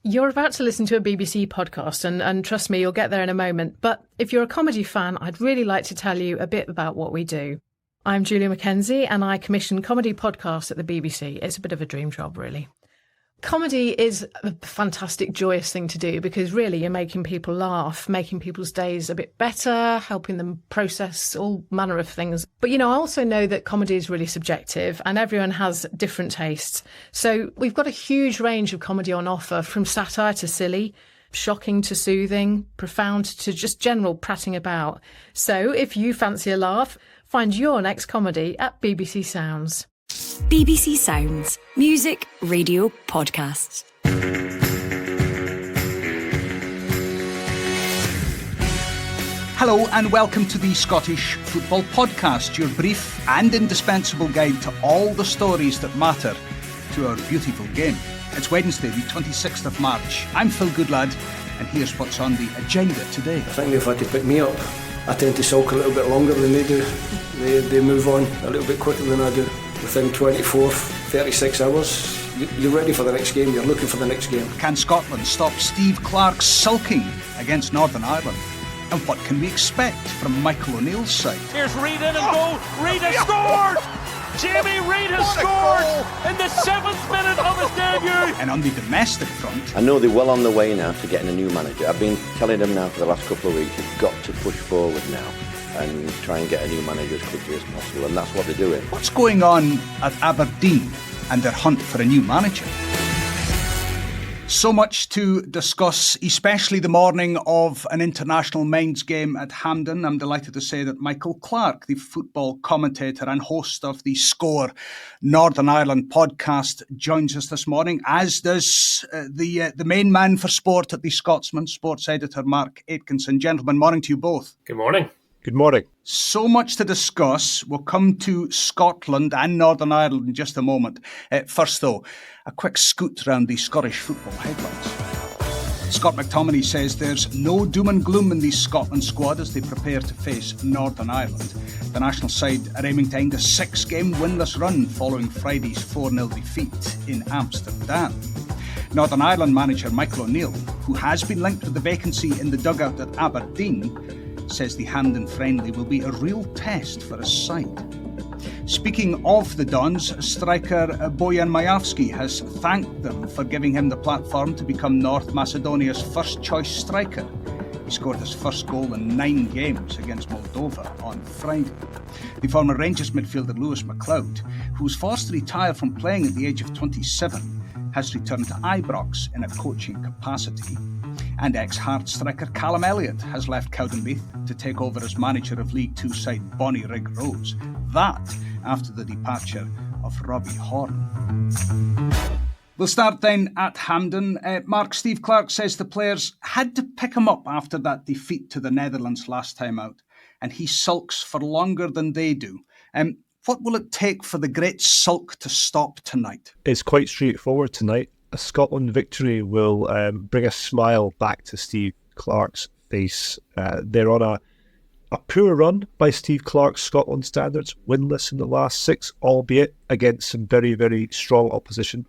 You're about to listen to a BBC podcast, and trust me, you'll get there in a moment. But if you're a comedy fan, I'd really like to tell you a bit about what we do. I'm Julia Mackenzie, and I commission comedy podcasts at the BBC. It's a bit of a dream job, really. Comedy is a fantastic, joyous thing to do because really you're making people laugh, making people's days a bit better, helping them process all manner of things. But, I also know that comedy is really subjective and everyone has different tastes. So we've got a huge range of comedy on offer, from satire to silly, shocking to soothing, profound to just general prattling about. So if you fancy a laugh, find your next comedy at BBC Sounds. BBC Sounds. Music, radio, podcasts. Hello and welcome to the Scottish Football Podcast, your brief and indispensable guide to all the stories that matter to our beautiful game. It's Wednesday, the 26th of March. I'm Phil Goodlad, and here's what's on the agenda today. I think they've had to pick me up. I tend to sulk a little bit longer than they do. They move on a little bit quicker than I do. Within 24, 36 hours, you're ready for the next game, you're looking for the next game. Can Scotland stop Steve Clarke's sulking against Northern Ireland? And what can we expect from Michael O'Neill's side? Here's Reid in and goal. Reid has scored! Jamie Reid has scored in the 7th minute of his debut! And on the domestic front, I know they're well on the way now to getting a new manager. I've been telling them now for the last couple of weeks, you've got to push forward now and try and get a new manager as quickly as possible, and that's what they're doing. What's going on at Aberdeen and their hunt for a new manager? So much to discuss, especially the morning of an international men's game at Hampden. I'm delighted to say that Michael Clarke, the football commentator and host of the Score Northern Ireland podcast, joins us this morning, as does the main man for sport at the Scotsman, sports editor Mark Atkinson. Gentlemen, morning to you both. Good morning. Good morning. So much to discuss. We'll come to Scotland and Northern Ireland in just a moment. First, though, a quick scoot around the Scottish football headlines. Scott McTominay says there's no doom and gloom in the Scotland squad as they prepare to face Northern Ireland. The national side are aiming to end a 6-game winless run following Friday's 4-0 defeat in Amsterdam. Northern Ireland manager Michael O'Neill, who has been linked with the vacancy in the dugout at Aberdeen, says the Hampden friendly will be a real test for his side. Speaking of the Dons, striker Bojan Majawski has thanked them for giving him the platform to become North Macedonia's first-choice striker. He scored his first goal in 9 games against Moldova on Friday. The former Rangers midfielder Lewis McLeod, who was forced to retire from playing at the age of 27, has returned to Ibrox in a coaching capacity. And ex-Hearts striker Callum Elliott has left Cowdenbeath to take over as manager of League Two side Bonnyrigg Rose. That after the departure of Robbie Horn. We'll start then at Hampden. Mark, Steve Clarke says the players had to pick him up after that defeat to the Netherlands last time out, and he sulks for longer than they do. What will it take for the great sulk to stop tonight? It's quite straightforward tonight. A Scotland victory will bring a smile back to Steve Clarke's face. They're on a poor run by Steve Clarke's Scotland standards, winless in the last 6, albeit against some very, very strong opposition.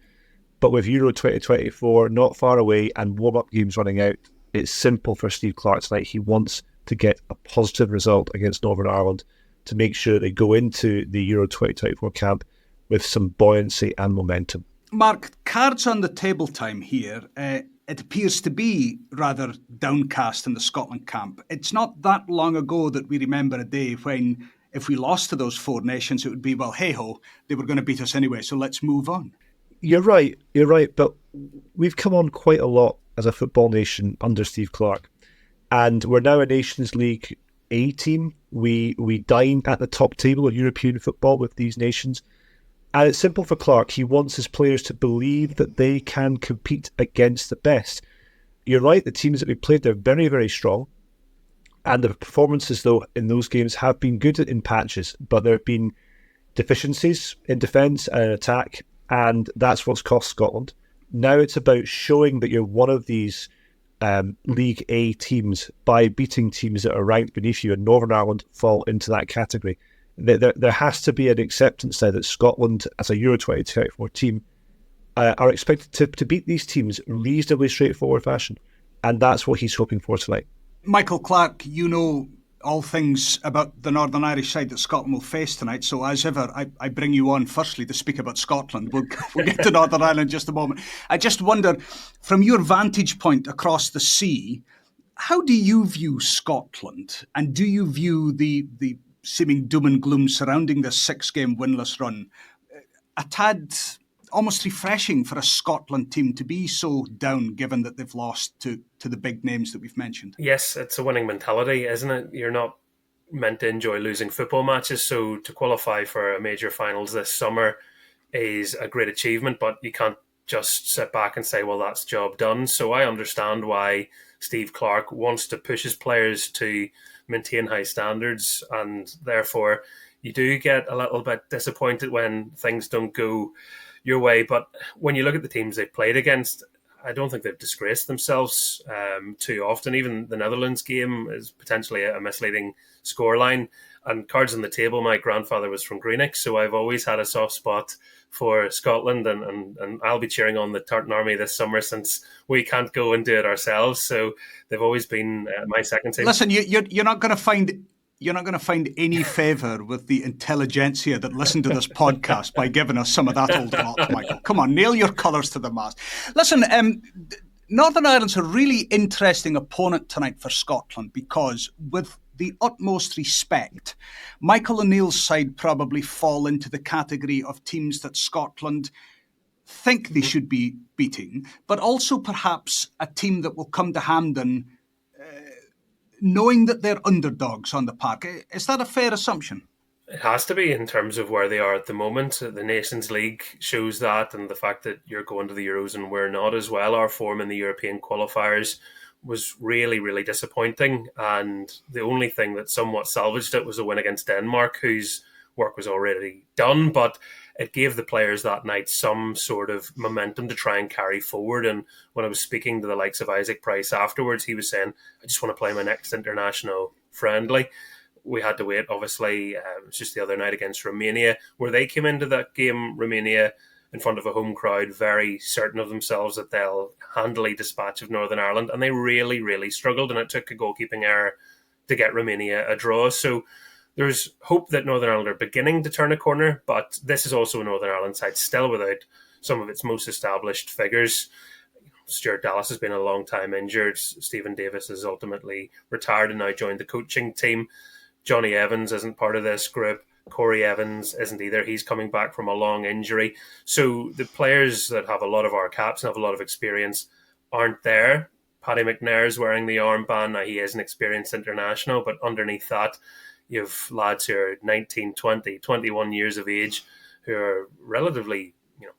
But with Euro 2024 not far away and warm-up games running out, it's simple for Steve Clarke tonight. He wants to get a positive result against Northern Ireland to make sure they go into the Euro 2024 camp with some buoyancy and momentum. Mark, cards on the table time here. It appears to be rather downcast in the Scotland camp. It's not that long ago that we remember a day when, if we lost to those 4 nations, it would be, well, hey-ho, they were going to beat us anyway, so let's move on. You're right, but we've come on quite a lot as a football nation under Steve Clarke, and we're now a Nations League A team. We dine at the top table of European football with these nations. And it's simple for Clarke. He wants his players to believe that they can compete against the best. You're right, the teams that we played, they're very, very strong. And the performances, though, in those games have been good in patches. But there have been deficiencies in defence and in attack. And that's what's cost Scotland. Now it's about showing that you're one of these League A teams by beating teams that are ranked beneath you. And Northern Ireland fall into that category. There has to be an acceptance now that Scotland, as a Euro 2024 team, are expected to beat these teams reasonably straightforward fashion. And that's what he's hoping for tonight. Michael Clarke, you know all things about the Northern Irish side that Scotland will face tonight. So as ever, I bring you on firstly to speak about Scotland. We'll get to Northern Ireland in just a moment. I just wonder, from your vantage point across the sea, how do you view Scotland? And do you view the seeming doom and gloom surrounding this 6-game winless run a tad almost refreshing for a Scotland team to be so down, given that they've lost to the big names that we've mentioned? Yes, it's a winning mentality, isn't it? You're not meant to enjoy losing football matches, so to qualify for a major finals this summer is a great achievement, but you can't just sit back and say, well, that's job done. So I understand why Steve Clarke wants to push his players to maintain high standards, and therefore you do get a little bit disappointed when things don't go your way. But when you look at the teams they've played against, I don't think they've disgraced themselves too often. Even the Netherlands game is potentially a misleading scoreline. And cards on the table, my grandfather was from Greenock, so I've always had a soft spot for Scotland, and I'll be cheering on the Tartan Army this summer since we can't go and do it ourselves. So they've always been my second team. Listen, you're not going to find... You're not going to find any favour with the intelligentsia that listen to this podcast by giving us some of that old rot, Michael. Come on, nail your colours to the mast. Listen, Northern Ireland's a really interesting opponent tonight for Scotland because, with the utmost respect, Michael O'Neill's side probably fall into the category of teams that Scotland think they should be beating, but also perhaps a team that will come to Hampden knowing that they're underdogs on the park. Is that a fair assumption? It has to be, in terms of where they are at the moment. The Nations League shows that, and the fact that you're going to the Euros and we're not as well. Our form in the European qualifiers was really, really disappointing, and the only thing that somewhat salvaged it was a win against Denmark, whose work was already done, but it gave the players that night some sort of momentum to try and carry forward. And when I was speaking to the likes of Isaac Price afterwards, he was saying, I just want to play my next international friendly. We had to wait, obviously. It was just the other night against Romania, where they came into that game, Romania, in front of a home crowd, very certain of themselves that they'll handily dispatch of Northern Ireland. And they really, really struggled, and it took a goalkeeping error to get Romania a draw. So there's hope that Northern Ireland are beginning to turn a corner, but this is also a Northern Ireland side still without some of its most established figures. Stuart Dallas has been a long time injured. Stephen Davis has ultimately retired and now joined the coaching team. Johnny Evans isn't part of this group. Corey Evans isn't either. He's coming back from a long injury. So the players that have a lot of our caps and have a lot of experience aren't there. Paddy McNair's wearing the armband. Now, he is an experienced international, but underneath that, you have lads who are 19, 20, 21 years of age who are relatively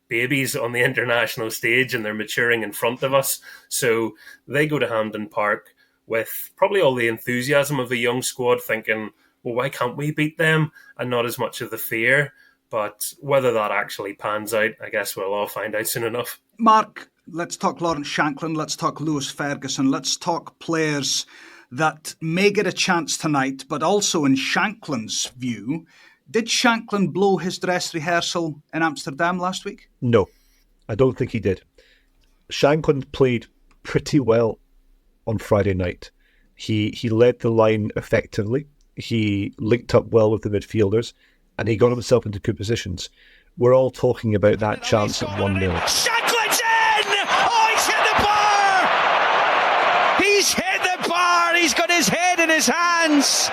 babies on the international stage, and they're maturing in front of us. So they go to Hampden Park with probably all the enthusiasm of a young squad thinking, well, why can't we beat them? And not as much of the fear. But whether that actually pans out, I guess we'll all find out soon enough. Mark, let's talk Lawrence Shankland. Let's talk Lewis Ferguson. Let's talk players that may get a chance tonight, but also in Shankland's view, did Shankland blow his dress rehearsal in Amsterdam last week? No, I don't think he did. Shankland played pretty well on Friday night. He led the line effectively. He linked up well with the midfielders, and he got himself into good positions. We're all talking about that chance at 1-0. Shankland's in! Oh, he's hit the bar! He's hit the bar! He's got his head in his hands!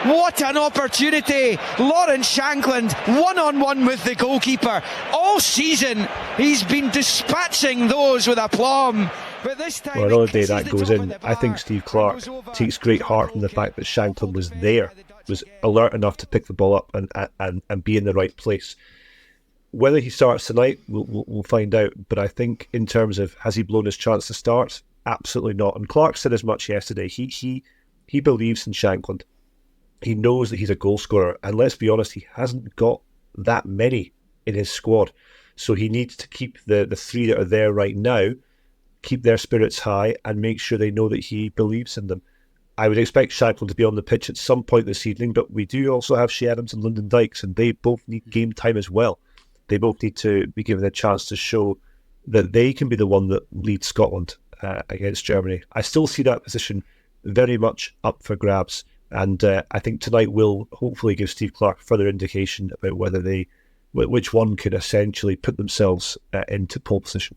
What an opportunity! Lawrence Shankland, one-on-one with the goalkeeper. All season, he's been dispatching those with aplomb. But this time, well, another day that goes in. I think Steve Clarke takes great heart from the fact that Shankland was there, was alert enough to pick the ball up and be in the right place. Whether he starts tonight, we'll find out. But I think in terms of, has he blown his chance to start? Absolutely not. And Clarke said as much yesterday. He believes in Shankland. He knows that he's a goal scorer. And let's be honest, he hasn't got that many in his squad. So he needs to keep the three that are there right now, keep their spirits high and make sure they know that he believes in them. I would expect Shankland to be on the pitch at some point this evening, but we do also have Shea Adams and Lyndon Dykes, and they both need game time as well. They both need to be given a chance to show that they can be the one that leads Scotland against Germany. I still see that position very much up for grabs, and I think tonight will hopefully give Steve Clarke further indication about whether which one could essentially put themselves into pole position.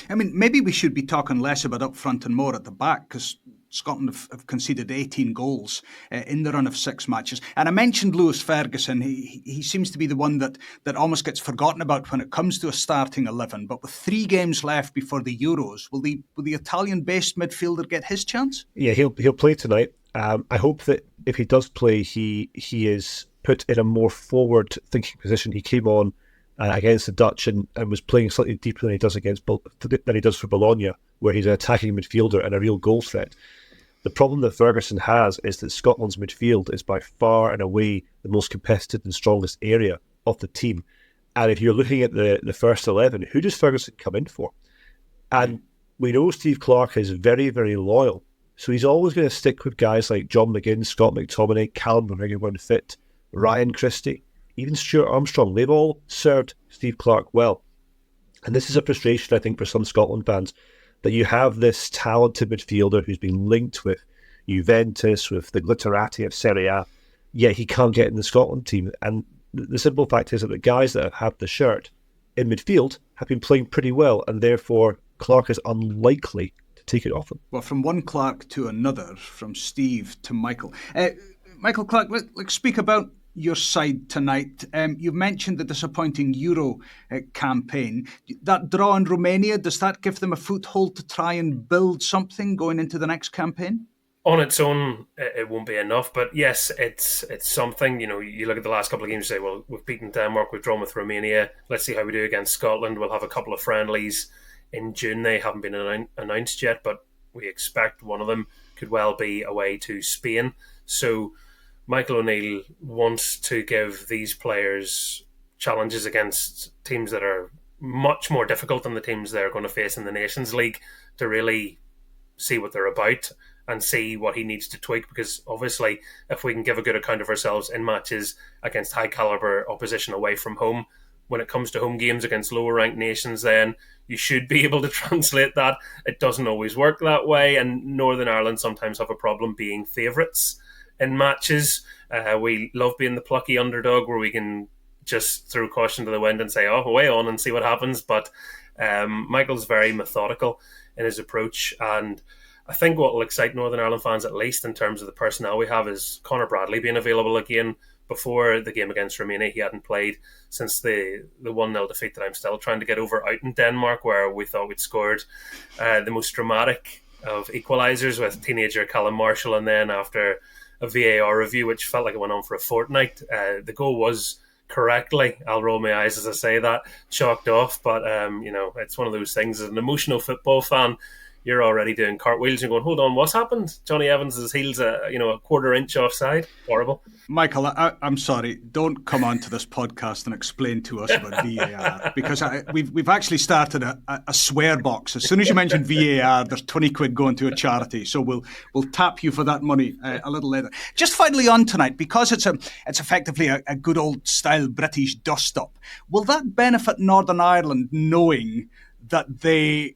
I mean, maybe we should be talking less about up front and more at the back, because Scotland have conceded 18 goals in the run of 6 matches. And I mentioned Lewis Ferguson. He seems to be the one that almost gets forgotten about when it comes to a starting 11. But with 3 games left before the Euros, will the Italian-based midfielder get his chance? Yeah, he'll play tonight. I hope that if he does play, he is put in a more forward-thinking position. He came on against the Dutch and was playing slightly deeper than he does for Bologna, where he's an attacking midfielder and a real goal threat. The problem that Ferguson has is that Scotland's midfield is by far and away the most competitive and strongest area of the team. And if you're looking at the first 11, who does Ferguson come in for? And we know Steve Clarke is very, very loyal. So he's always going to stick with guys like John McGinn, Scott McTominay, Callum McGregor when fit, Ryan Christie, even Stuart Armstrong. They've all served Steve Clarke well. And this is a frustration, I think, for some Scotland fans, that you have this talented midfielder who's been linked with Juventus, with the glitterati of Serie A, yet he can't get in the Scotland team. And the simple fact is that the guys that have the shirt in midfield have been playing pretty well, and therefore Clarke is unlikely to take it off them. Well, from one Clarke to another, from Steve to Michael. Michael Clarke, let's speak about your side tonight. You've mentioned the disappointing Euro campaign. That draw in Romania, does that give them a foothold to try and build something going into the next campaign? On its own, it won't be enough, but yes, it's something. You know, you look at the last couple of games and say, well, we've beaten Denmark, we've drawn with Romania, let's see how we do against Scotland. We'll have a couple of friendlies in June. They haven't been announced yet, but we expect one of them could well be away to Spain. So Michael O'Neill wants to give these players challenges against teams that are much more difficult than the teams they're going to face in the Nations League, to really see what they're about and see what he needs to tweak, because obviously if we can give a good account of ourselves in matches against high calibre opposition away from home, when it comes to home games against lower ranked nations, then you should be able to translate that. It doesn't always work that way, and Northern Ireland sometimes have a problem being favourites in matches. We love being the plucky underdog where we can just throw caution to the wind and say, oh, way on and see what happens. But Michael's very methodical in his approach, and I think what will excite Northern Ireland fans, at least in terms of the personnel we have, is Conor Bradley being available again. Before the game against Romania, he hadn't played since the 1-0 defeat that I'm still trying to get over out in Denmark, where we thought we'd scored the most dramatic of equalisers with teenager Callum Marshall, and then after a VAR review, which felt like it went on for a fortnight, the goal was correctly, I'll roll my eyes as I say that, chalked off. But it's one of those things. As an emotional football fan, you're already doing cartwheels and going, hold on, what's happened? Johnny Evans' heel's a quarter inch offside. Horrible. Michael, I'm sorry. Don't come onto this podcast and explain to us about VAR, because we've actually started a swear box. As soon as you mention VAR, there's 20 quid going to a charity. So we'll tap you for that money a little later. Just finally on tonight, because it's effectively a good old style British dust up. Will that benefit Northern Ireland knowing that they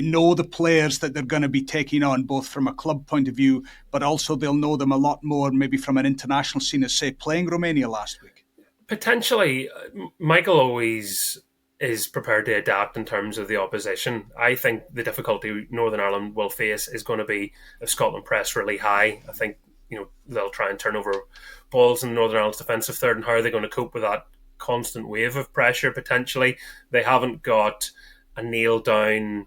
know the players that they're going to be taking on, both from a club point of view, but also they'll know them a lot more maybe from an international scene, as, say, playing Romania last week? Potentially. Michael always is prepared to adapt in terms of the opposition. I think the difficulty Northern Ireland will face is going to be if Scotland press really high. I think they'll try and turn over balls in Northern Ireland's defensive third, and how are they going to cope with that constant wave of pressure potentially? They haven't got a nailed-down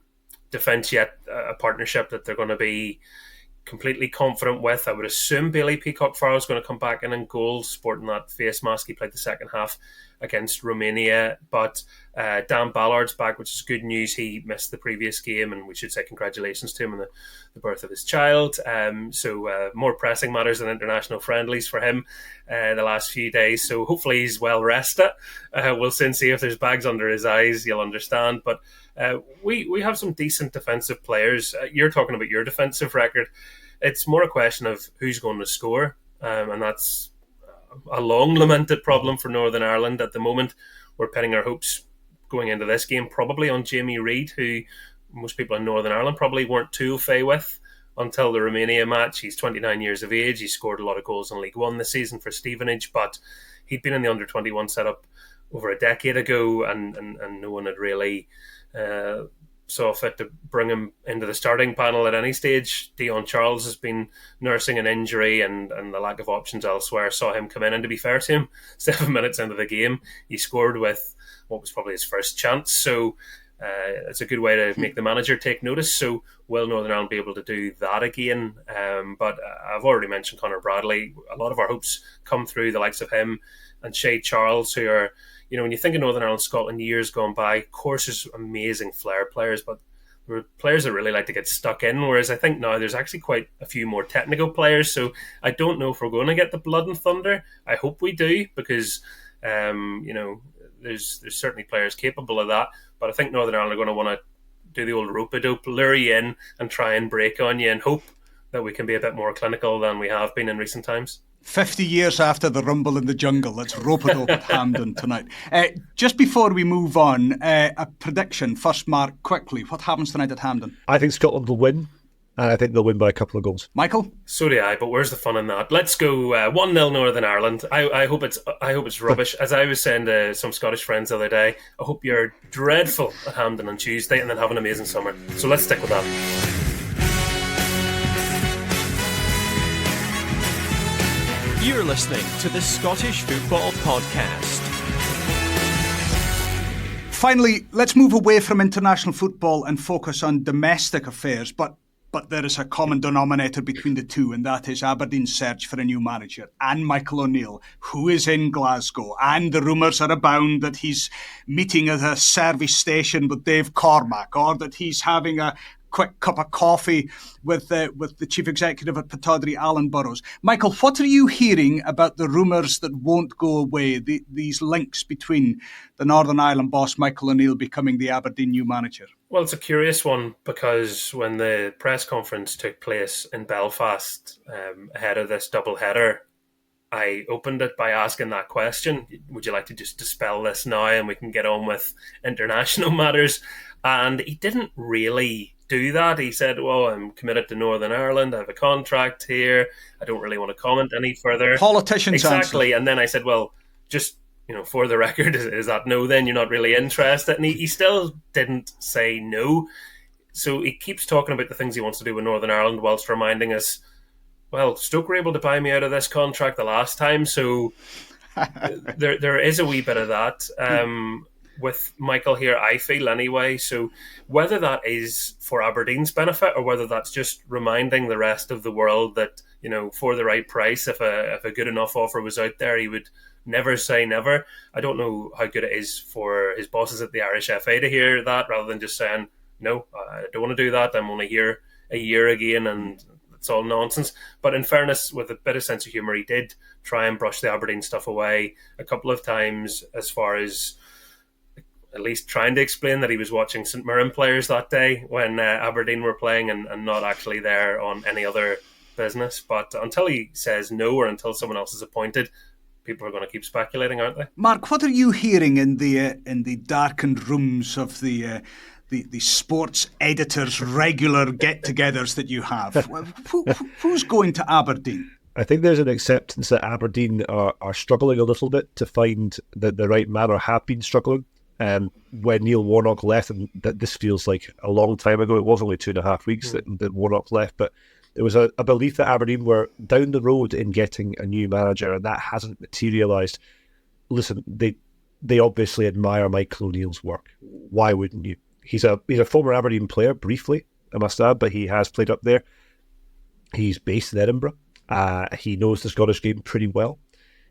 defence yet, a partnership that they're going to be completely confident with. I would assume Bailey Peacock-Farrell is going to come back in goals, sporting that face mask. He played the second half against Romania, but Dan Ballard's back, which is good news. He missed the previous game, and we should say congratulations to him on the birth of his child. So more pressing matters than international friendlies for him the last few days. So hopefully he's well rested. We'll soon see if there's bags under his eyes. You'll understand. But we have some decent defensive players. You're talking about your defensive record. It's more a question of who's going to score, and that's a long lamented problem for Northern Ireland at the moment. we're pinning our hopes going into this game probably on Jamie Reid, who most people in Northern Ireland probably weren't too au fait with until the Romania match. He's 29 years of age. He scored a lot of goals in League One this season for Stevenage, but he'd been in the under-21 setup over a decade ago, and no one had really saw fit to bring him into the starting panel at any stage. Dion Charles has been nursing an injury, and the lack of options elsewhere saw him come in. And to be fair to him, 7 minutes into the game, he scored with what was probably his first chance. So it's a good way to make the manager take notice. So will Northern Ireland be able to do that again? But I've already mentioned Conor Bradley. A lot of our hopes come through the likes of him and Shay Charles, who are, when you think of Northern Ireland, Scotland, years gone by, of course there's amazing flair players, but there were players that really like to get stuck in, whereas I think now there's actually quite a few more technical players. So I don't know if we're going to get the blood and thunder. I hope we do, because there's certainly players capable of that. But I think Northern Ireland are going to want to do the old rope-a-dope, lure you in and try and break on you, and hope that we can be a bit more clinical than we have been in recent times. 50 years after the Rumble in the Jungle, it's rope-a-dope at Hampden tonight. Just before we move on, a prediction. First, Mark, quickly. What happens tonight at Hampden? I think Scotland will win, and I think they'll win by a couple of goals. Michael? So do I, but where's the fun in that? Let's go 1-0 Northern Ireland. I hope it's rubbish. As I was saying to some Scottish friends the other day, I hope you're dreadful at Hampden on Tuesday and then have an amazing summer. So let's stick with that. You're listening to the Scottish Football Podcast. Finally, let's move away from international football and focus on domestic affairs. But there is a common denominator between the two, and that is Aberdeen's search for a new manager, and Michael O'Neill, who is in Glasgow. And the rumours are abound that he's meeting at a service station with Dave Cormack, or that he's having a quick cup of coffee with the chief executive at Pittodrie, Alan Burrows. Michael, what are you hearing about the rumours that won't go away, these links between the Northern Ireland boss Michael O'Neill becoming the Aberdeen new manager? Well, it's a curious one, because when the press conference took place in Belfast ahead of this double header, I opened it by asking that question: would you like to just dispel this now and we can get on with international matters? And he didn't really do that. He said, well, I'm committed to Northern Ireland, I have a contract here, I don't really want to comment any further. Politicians exactly answer. And then I said, well, just for the record, is that no then? You're not really interested? And he still didn't say no. So he keeps talking about the things he wants to do with Northern Ireland, whilst reminding us, well, Stoke were able to buy me out of this contract the last time, so there is a wee bit of that with Michael here, I feel anyway. So whether that is for Aberdeen's benefit, or whether that's just reminding the rest of the world that, for the right price, if a good enough offer was out there, he would never say never. I don't know how good it is for his bosses at the Irish FA to hear that, rather than just saying, no, I don't want to do that, I'm only here a year again and it's all nonsense. But in fairness, with a bit of sense of humour, he did try and brush the Aberdeen stuff away a couple of times, as far as at least trying to explain that he was watching St Mirren players that day when Aberdeen were playing, and not actually there on any other business. But until he says no, or until someone else is appointed, people are going to keep speculating, aren't they? Mark, what are you hearing in the darkened rooms of the sports editors' regular get-togethers that you have? Who's going to Aberdeen? I think there's an acceptance that Aberdeen are struggling a little bit to find the right man, or have been struggling. When Neil Warnock left, and that this feels like a long time ago, it was only 2.5 weeks that Warnock left, but there was a belief that Aberdeen were down the road in getting a new manager, and that hasn't materialised. Listen, they obviously admire Michael O'Neill's work. Why wouldn't you? He's a former Aberdeen player, briefly, I must add, but he has played up there. He's based in Edinburgh. He knows the Scottish game pretty well.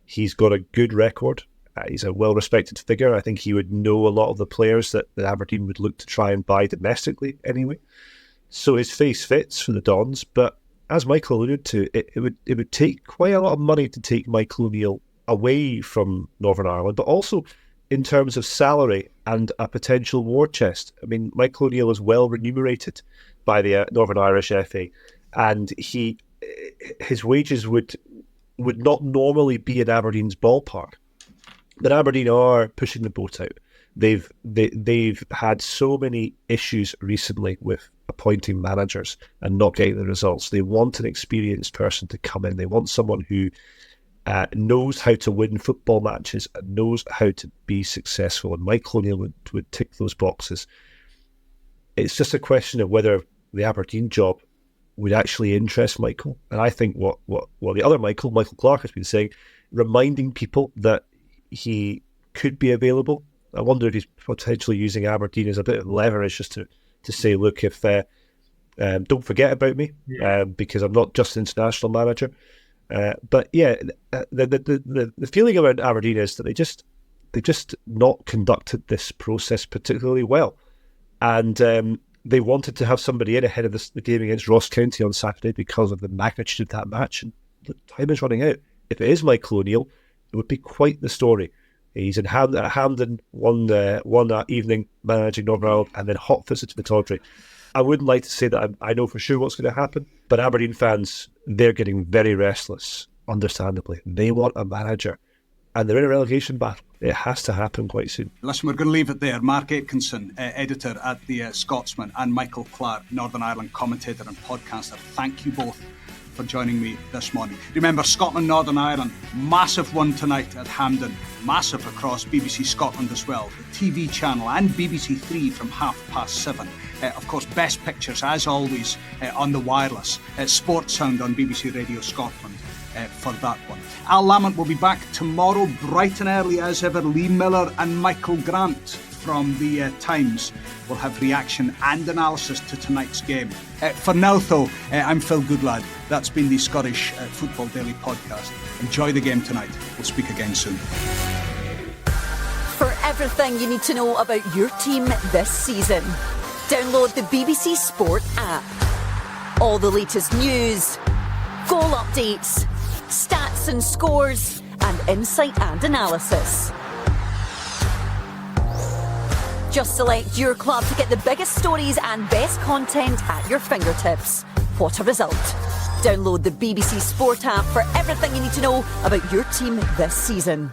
He's got a good record. He's a well-respected figure. I think he would know a lot of the players that Aberdeen would look to try and buy domestically anyway. So his face fits for the Dons. But as Michael alluded to, it would take quite a lot of money to take Michael O'Neill away from Northern Ireland, but also in terms of salary and a potential war chest. I mean, Michael O'Neill is well remunerated by the Northern Irish FA, and his wages would not normally be in Aberdeen's ballpark. But Aberdeen are pushing the boat out. They've had so many issues recently with appointing managers and not getting the results. They want an experienced person to come in. They want someone who knows how to win football matches and knows how to be successful. And Michael O'Neill would tick those boxes. It's just a question of whether the Aberdeen job would actually interest Michael. And I think what the other Michael Clarke, has been saying, reminding people that he could be available. I wonder if he's potentially using Aberdeen as a bit of leverage just to say, look, if don't forget about me, because I'm not just an international manager. But yeah, the feeling around Aberdeen is that they've just not conducted this process particularly well, and they wanted to have somebody in ahead of the game against Ross County on Saturday because of the magnitude of that match. And the time is running out. If it is Michael O'Neill, it would be quite the story. He's in Hampden one evening managing Northern Ireland, and then hot visit to the Tawdry. I wouldn't like to say that I know for sure what's going to happen, but Aberdeen fans, they're getting very restless, understandably. They want a manager, and they're in a relegation battle. It has to happen quite soon. Listen, we're going to leave it there. Mark Atkinson, editor at the Scotsman, and Michael Clarke, Northern Ireland commentator and podcaster. Thank you both for joining me this morning. Remember, Scotland, Northern Ireland, massive one tonight at Hampden, massive across BBC Scotland as well, the TV channel and BBC Three from 7:30. Of course, best pictures, as always, on the wireless. Sports Sound on BBC Radio Scotland for that one. Al Lamont will be back tomorrow, bright and early as ever. Lee Miller and Michael Grant from the Times will have reaction and analysis to tonight's game. For now, though, I'm Phil Goodlad. That's been the Scottish Football Daily Podcast. Enjoy the game tonight. We'll speak again soon. For everything you need to know about your team this season, download the BBC Sport app. All the latest news, goal updates, stats and scores, and insight and analysis. Just select your club to get the biggest stories and best content at your fingertips. What a result. Download the BBC Sport app for everything you need to know about your team this season.